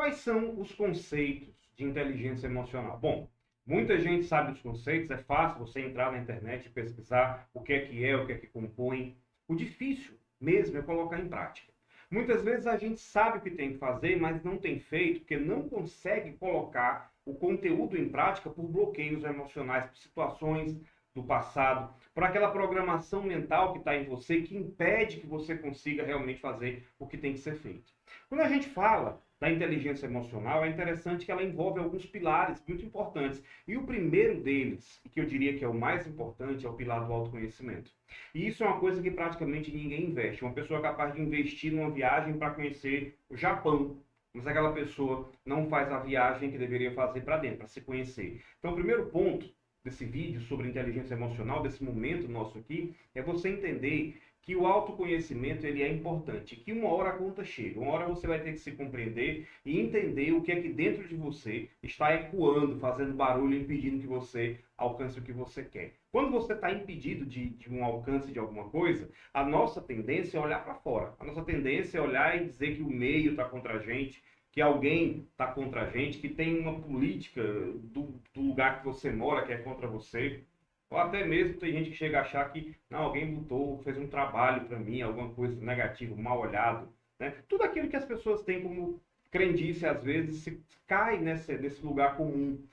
Quais são os conceitos de inteligência emocional? Bom, muita gente sabe os conceitos, é fácil você entrar na internet e pesquisar o que é que compõe. O difícil mesmo é colocar em prática. Muitas vezes a gente sabe o que tem que fazer, mas não tem feito porque não consegue colocar o conteúdo em prática por bloqueios emocionais, por situações do passado, por aquela programação mental que está em você que impede que você consiga realmente fazer o que tem que ser feito. Quando a gente fala da inteligência emocional, é interessante que ela envolve alguns pilares muito importantes. E o primeiro deles, que eu diria que é o mais importante, é o pilar do autoconhecimento. E isso é uma coisa que praticamente ninguém investe. Uma pessoa é capaz de investir numa viagem para conhecer o Japão, mas aquela pessoa não faz a viagem que deveria fazer para dentro, para se conhecer. Então, o primeiro ponto desse vídeo sobre inteligência emocional, desse momento nosso aqui, é você entender que o autoconhecimento ele é importante, que uma hora a conta chega, uma hora você vai ter que se compreender e entender o que é que dentro de você está ecoando, fazendo barulho, impedindo que você alcance o que você quer. Quando você está impedido de um alcance de alguma coisa, a nossa tendência é olhar para fora, a nossa tendência é olhar e dizer que o meio está contra a gente, que alguém está contra a gente, que tem uma política do lugar que você mora que é contra você. Ou até mesmo tem gente que chega a achar que não, alguém botou, fez um trabalho para mim, alguma coisa negativa, mal olhado. Né? Tudo aquilo que as pessoas têm como crendice, às vezes, se cai nesse lugar comum,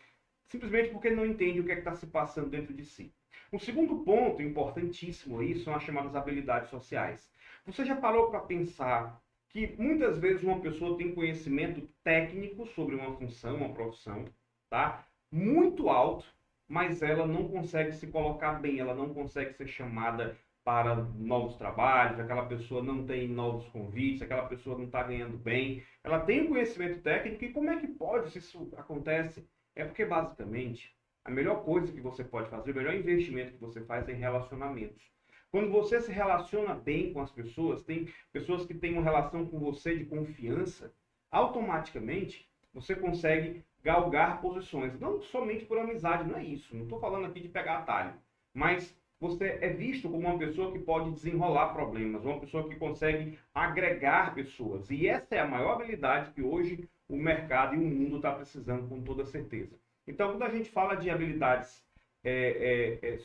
simplesmente porque não entende o que é que está se passando dentro de si. Um segundo ponto importantíssimo aí são as chamadas habilidades sociais. Você já parou para pensar que muitas vezes uma pessoa tem conhecimento técnico sobre uma função, uma profissão, tá? Muito alto, mas ela não consegue se colocar bem, ela não consegue ser chamada para novos trabalhos, aquela pessoa não tem novos convites, aquela pessoa não está ganhando bem, ela tem um conhecimento técnico e como é que pode, se isso acontece? É porque basicamente a melhor coisa que você pode fazer, o melhor investimento que você faz é em relacionamentos. Quando você se relaciona bem com as pessoas, tem pessoas que têm uma relação com você de confiança, automaticamente você consegue galgar posições. Não somente por amizade, não é isso. Não estou falando aqui de pegar atalho. Mas você é visto como uma pessoa que pode desenrolar problemas, uma pessoa que consegue agregar pessoas. E essa é a maior habilidade que hoje o mercado e o mundo está precisando com toda certeza. Então, quando a gente fala de habilidades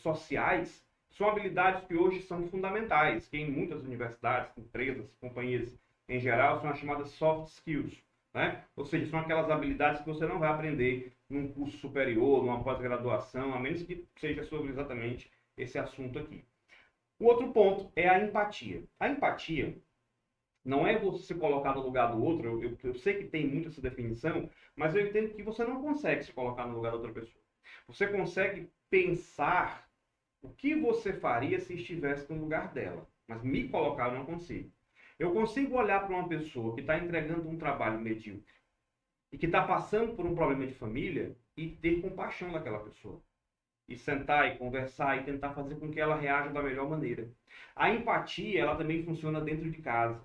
sociais, são habilidades que hoje são fundamentais, que em muitas universidades, empresas, companhias em geral, são as chamadas soft skills. Né? Ou seja, são aquelas habilidades que você não vai aprender num curso superior, numa pós-graduação, a menos que seja sobre exatamente esse assunto aqui. O outro ponto é a empatia. A empatia não é você se colocar no lugar do outro, eu sei que tem muito essa definição, mas eu entendo que você não consegue se colocar no lugar da outra pessoa. Você consegue pensar o que você faria se estivesse no lugar dela, mas me colocar eu não consigo. Eu consigo olhar para uma pessoa que está entregando um trabalho medíocre e que está passando por um problema de família e ter compaixão daquela pessoa. E sentar e conversar e tentar fazer com que ela reaja da melhor maneira. A empatia, ela também funciona dentro de casa.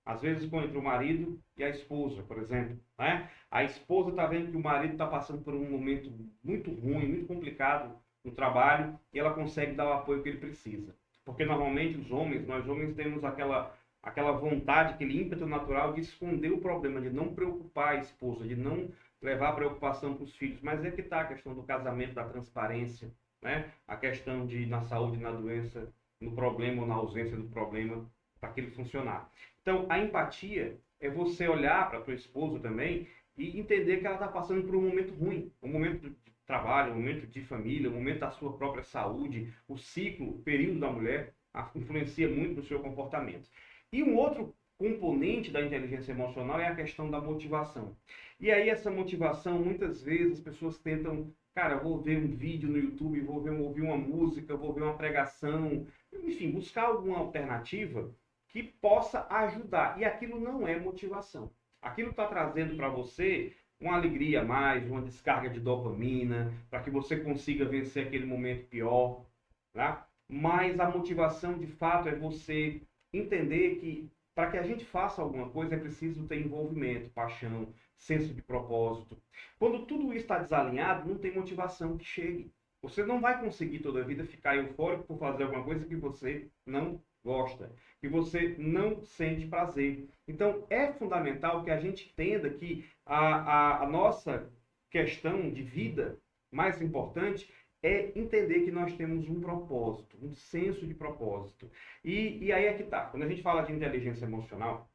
Às vezes, entre o marido e a esposa, por exemplo. Né? A esposa está vendo que o marido está passando por um momento muito ruim, muito complicado no trabalho, e ela consegue dar o apoio que ele precisa. Porque normalmente nós homens temos aquela vontade, aquele ímpeto natural de esconder o problema, de não preocupar a esposa, de não levar preocupação para os filhos. Mas é que está a questão do casamento, da transparência, né? A questão de na saúde, na doença, no problema ou na ausência do problema, para aquilo funcionar. Então, a empatia é você olhar para a tua esposa também e entender que ela está passando por um momento ruim, um momento de trabalho, um momento de família, um momento da sua própria saúde, o ciclo, o período da mulher influencia muito no seu comportamento. E um outro componente da inteligência emocional é a questão da motivação. E aí essa motivação, muitas vezes as pessoas tentam, cara, vou ver um vídeo no YouTube, ouvir uma música, vou ver uma pregação, enfim, buscar alguma alternativa que possa ajudar. E aquilo não é motivação. Aquilo está trazendo para você uma alegria a mais, uma descarga de dopamina, para que você consiga vencer aquele momento pior. Tá? Mas a motivação, de fato, é você entender que para que a gente faça alguma coisa é preciso ter envolvimento, paixão, senso de propósito. Quando tudo isso está desalinhado, não tem motivação que chegue. Você não vai conseguir toda a vida ficar eufórico por fazer alguma coisa que você não gosta, que você não sente prazer. Então, é fundamental que a gente entenda que a nossa questão de vida mais importante é entender que nós temos um propósito, um senso de propósito. E aí é que tá. Quando a gente fala de inteligência emocional,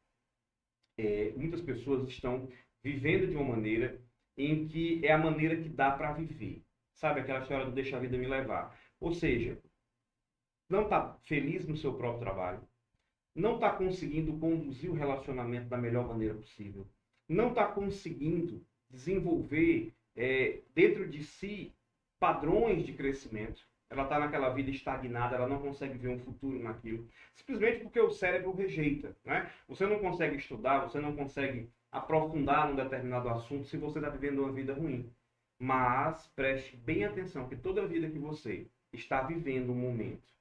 muitas pessoas estão vivendo de uma maneira em que é a maneira que dá para viver. Sabe aquela história do deixa a vida me levar? Ou seja, não está feliz no seu próprio trabalho, não está conseguindo conduzir o relacionamento da melhor maneira possível, não está conseguindo desenvolver dentro de si padrões de crescimento, ela está naquela vida estagnada, ela não consegue ver um futuro naquilo, simplesmente porque o cérebro rejeita, né? Você não consegue estudar, você não consegue aprofundar num determinado assunto se você está vivendo uma vida ruim. Mas preste bem atenção que toda vida que você está vivendo um momento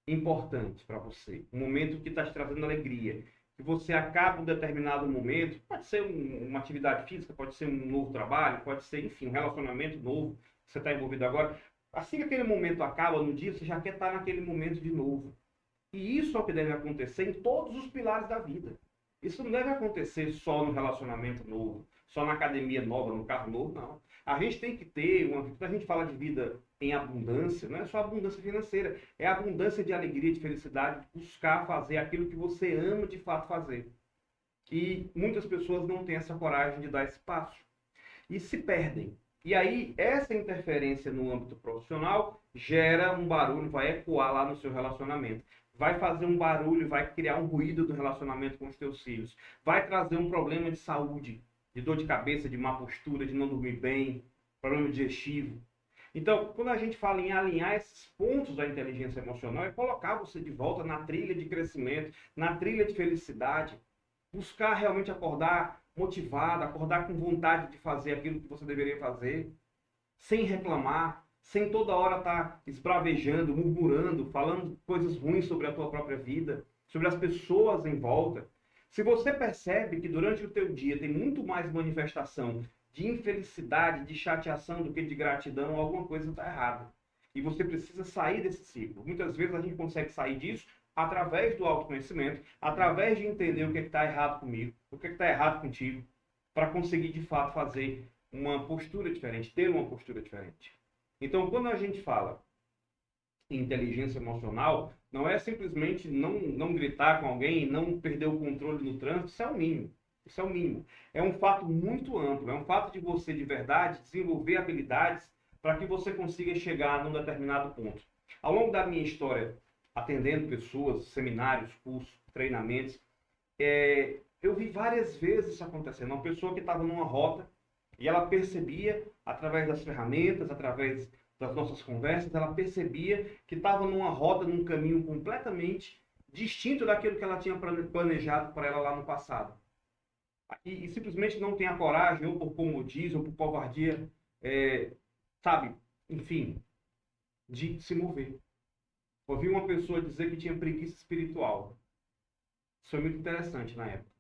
importante para você, um momento que está te trazendo alegria, que você acaba um determinado momento, pode ser uma atividade física, pode ser um novo trabalho, pode ser, enfim, um relacionamento novo que você está envolvido agora. Assim que aquele momento acaba no dia, você já quer estar naquele momento de novo. E isso é o que deve acontecer em todos os pilares da vida. Isso não deve acontecer só no relacionamento novo, só na academia nova, no carro novo, não. A gente tem que ter, quando a gente fala de vida em abundância, não é só abundância financeira, é abundância de alegria, de felicidade, de buscar fazer aquilo que você ama de fato fazer. E muitas pessoas não têm essa coragem de dar esse passo. E se perdem. E aí, essa interferência no âmbito profissional gera um barulho, vai ecoar lá no seu relacionamento. Vai fazer um barulho, vai criar um ruído do relacionamento com os teus filhos. Vai trazer um problema de saúde, de dor de cabeça, de má postura, de não dormir bem, problema digestivo. Então, quando a gente fala em alinhar esses pontos da inteligência emocional, é colocar você de volta na trilha de crescimento, na trilha de felicidade. Buscar realmente acordar motivado, acordar com vontade de fazer aquilo que você deveria fazer, sem reclamar, sem toda hora estar esbravejando, murmurando, falando coisas ruins sobre a tua própria vida, sobre as pessoas em volta. Se você percebe que durante o teu dia tem muito mais manifestação de infelicidade, de chateação do que de gratidão, alguma coisa está errada. E você precisa sair desse ciclo. Muitas vezes a gente consegue sair disso através do autoconhecimento, através de entender o que está errado comigo, o que está errado contigo, para conseguir de fato fazer uma postura diferente, ter uma postura diferente. Então, quando a gente fala em inteligência emocional, não é simplesmente não gritar com alguém, não perder o controle no trânsito, isso é o mínimo. Isso é o mínimo. É um fato muito amplo, é um fato de você, de verdade, desenvolver habilidades para que você consiga chegar num determinado ponto. Ao longo da minha história, atendendo pessoas, seminários, cursos, treinamentos, eu vi várias vezes isso acontecendo. Uma pessoa que estava numa rota e ela percebia, através das ferramentas, através das nossas conversas, ela percebia que estava numa rota, num caminho completamente distinto daquilo que ela tinha planejado para ela lá no passado. E simplesmente não tem a coragem, ou por comodismo, ou por covardia, sabe, enfim, de se mover. Ouvi uma pessoa dizer que tinha preguiça espiritual. Isso foi muito interessante na época.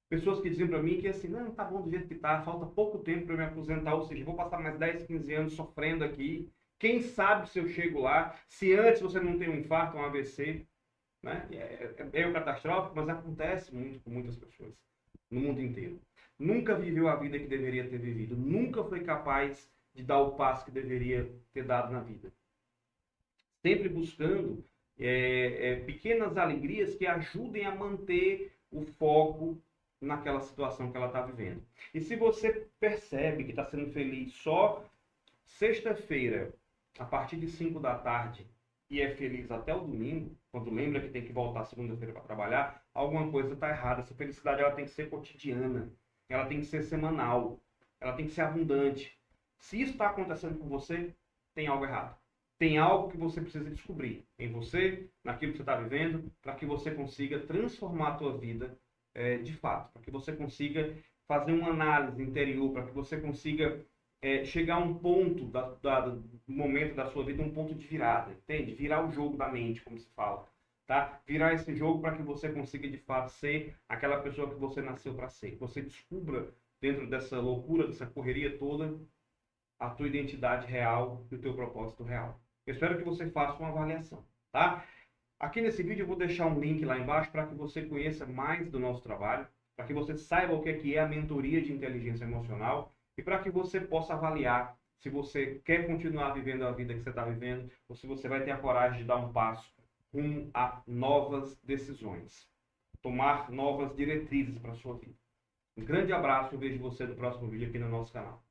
Pessoas que diziam para mim que assim, não, tá bom do jeito que tá, falta pouco tempo para me aposentar, ou seja, vou passar mais 10, 15 anos sofrendo aqui. Quem sabe se eu chego lá, se antes você não tem um infarto, um AVC, né? É catastrófico, mas acontece muito com muitas pessoas no mundo inteiro. Nunca viveu a vida que deveria ter vivido, nunca foi capaz de dar o passo que deveria ter dado na vida. Sempre buscando pequenas alegrias que ajudem a manter o foco naquela situação que ela está vivendo. E se você percebe que está sendo feliz só sexta-feira, a partir de 5 da tarde, e é feliz até o domingo, quando lembra que tem que voltar segunda-feira para trabalhar, alguma coisa está errada. Essa felicidade ela tem que ser cotidiana, ela tem que ser semanal, ela tem que ser abundante. Se isso está acontecendo com você, tem algo errado. Tem algo que você precisa descobrir em você, naquilo que você está vivendo, para que você consiga transformar a tua vida de fato, para que você consiga fazer uma análise interior, para que você consiga chegar a um ponto do momento da sua vida, um ponto de virada, entende? Virar o jogo da mente, como se fala, tá? Virar esse jogo para que você consiga de fato ser aquela pessoa que você nasceu para ser. Que você descubra dentro dessa loucura, dessa correria toda, a tua identidade real e o teu propósito real. Eu espero que você faça uma avaliação, tá? Aqui nesse vídeo eu vou deixar um link lá embaixo para que você conheça mais do nosso trabalho, para que você saiba o que é a mentoria de inteligência emocional e para que você possa avaliar se você quer continuar vivendo a vida que você está vivendo ou se você vai ter a coragem de dar um passo rumo a novas decisões, tomar novas diretrizes para a sua vida. Um grande abraço e vejo você no próximo vídeo aqui no nosso canal.